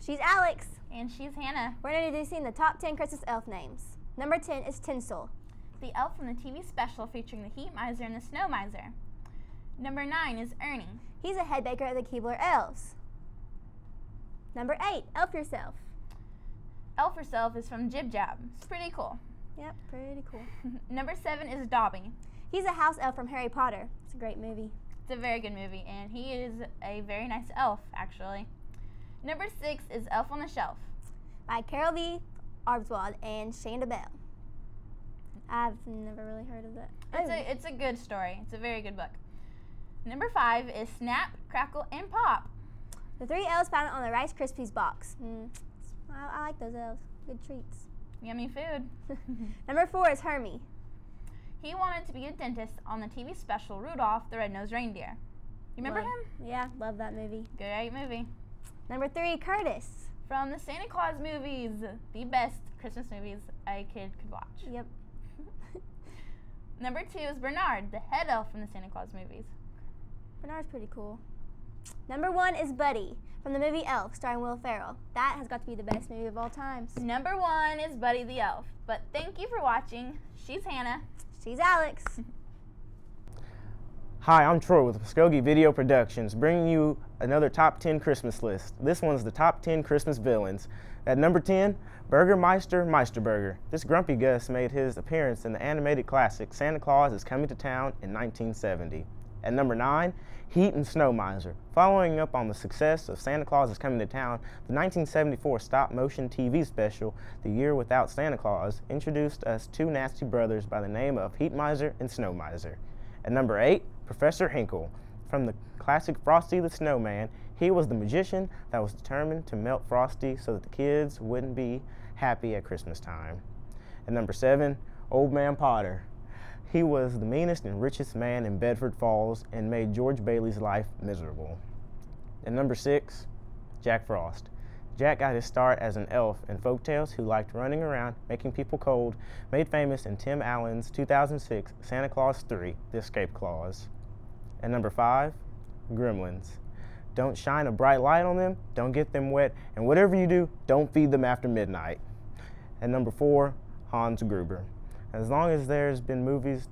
She's Alex. And she's Hannah. We're introducing the top 10 Christmas elf names. Number 10 is Tinsel, the elf from the TV special featuring the Heat Miser and the Snow Miser. Number 9 is Ernie. He's a head baker of the Keebler Elves. Number 8, Elf Yourself. Elf Yourself is from Jib Jab. It's pretty cool. Yep, pretty cool. Number 7 is Dobby. He's a house elf from Harry Potter. It's a great movie. It's a very good movie, and he is a very nice elf, actually. Number 6 is Elf on the Shelf, by Carol V. Arbswald and Shanda Bell. I've never really heard of that. It's a good story. It's a very good book. Number 5 is Snap, Crackle, and Pop. The 3 elves found on the Rice Krispies box. I like those elves. Good treats. Yummy food. Number 4 is Hermie. He wanted to be a dentist on the TV special Rudolph the Red-Nosed Reindeer. You remember him? Yeah, love that movie. Great movie. Number 3, Curtis. From the Santa Claus movies, the best Christmas movies a kid could watch. Yep. Number 2 is Bernard, the head elf from the Santa Claus movies. Bernard's pretty cool. Number 1 is Buddy, from the movie Elf, starring Will Ferrell. That has got to be the best movie of all times. Number 1 is Buddy the Elf. But thank you for watching. She's Hannah. She's Alex. Hi, I'm Troy with Muskogee Video Productions, bringing you another top 10 Christmas list. This one's the top 10 Christmas villains. At number 10, Burgermeister Meisterburger. This grumpy Gus made his appearance in the animated classic Santa Claus is Coming to Town in 1970. At number 9, Heat and Snow Miser. Following up on the success of Santa Claus is Coming to Town, the 1974 stop-motion TV special, The Year Without Santa Claus, introduced us 2 nasty brothers by the name of Heat Miser and Snow Miser. At number 8, Professor Hinkle. From the classic Frosty the Snowman, he was the magician that was determined to melt Frosty so that the kids wouldn't be happy at Christmas time. At number 7, Old Man Potter. He was the meanest and richest man in Bedford Falls and made George Bailey's life miserable. At number 6, Jack Frost. Jack got his start as an elf in folktales who liked running around, making people cold, made famous in Tim Allen's 2006 Santa Claus 3, The Escape Clause. At number 5, Gremlins. Don't shine a bright light on them, don't get them wet, and whatever you do, don't feed them after midnight. At number 4, Hans Gruber. As long as there's been movies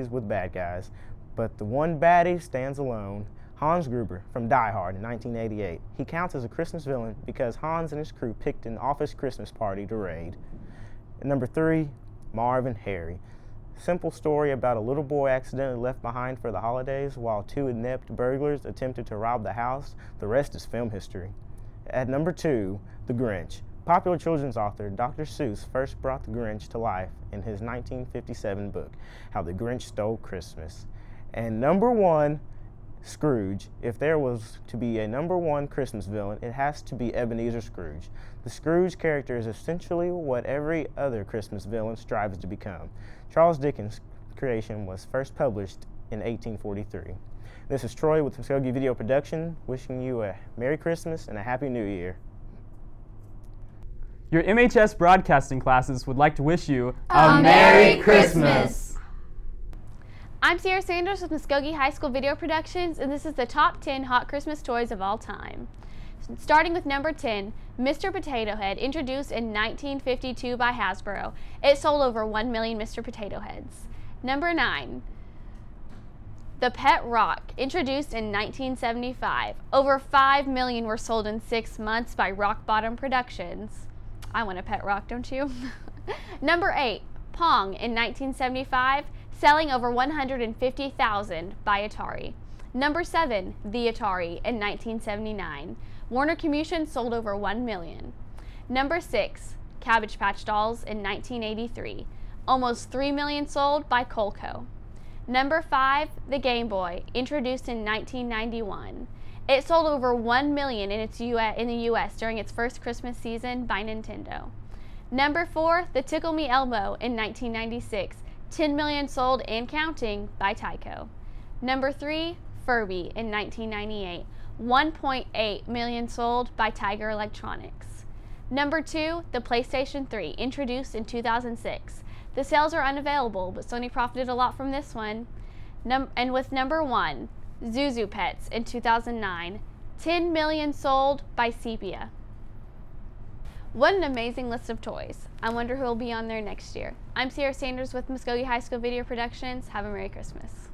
with bad guys, but the one baddie stands alone. Hans Gruber from Die Hard in 1988. He counts as a Christmas villain because Hans and his crew picked an office Christmas party to raid. At number 3, Marv and Harry. Simple story about a little boy accidentally left behind for the holidays while 2 inept burglars attempted to rob the house. The rest is film history. At number 2, The Grinch. Popular children's author Dr. Seuss first brought the Grinch to life in his 1957 book, How the Grinch Stole Christmas. And number 1, Scrooge. If there was to be a number 1 Christmas villain, it has to be Ebenezer Scrooge. The Scrooge character is essentially what every other Christmas villain strives to become. Charles Dickens' creation was first published in 1843. This is Troy with Muskogee Video Production, wishing you a Merry Christmas and a Happy New Year. Your MHS broadcasting classes would like to wish you a Merry Christmas! I'm Sierra Sanders with Muskogee High School Video Productions, and this is the top 10 hot Christmas toys of all time. Starting with number 10, Mr. Potato Head, introduced in 1952 by Hasbro. It sold over 1 million Mr. Potato Heads. Number 9, the Pet Rock, introduced in 1975. Over 5 million were sold in 6 months by Rock Bottom Productions. I want a pet rock, don't you? Number 8, Pong in 1975, selling over 150,000 by Atari. Number 7, the Atari in 1979. Warner Communications sold over 1 million. Number 6, Cabbage Patch Dolls in 1983. Almost 3 million sold by Colco. Number 5, the Game Boy, introduced in 1991. It sold over 1 million in the U.S. during its first Christmas season by Nintendo. Number 4, the Tickle Me Elmo in 1996. 10 million sold and counting by Tyco. Number 3, Furby in 1998. 1.8 million sold by Tiger Electronics. Number 2, the PlayStation 3, introduced in 2006. The sales are unavailable, but Sony profited a lot from this one. And with number 1, Zuzu Pets in 2009, 10 million sold by Sepia. What an amazing list of toys. I wonder who will be on there next year. I'm Sierra Sanders with Muskogee High School Video Productions. Have a Merry Christmas.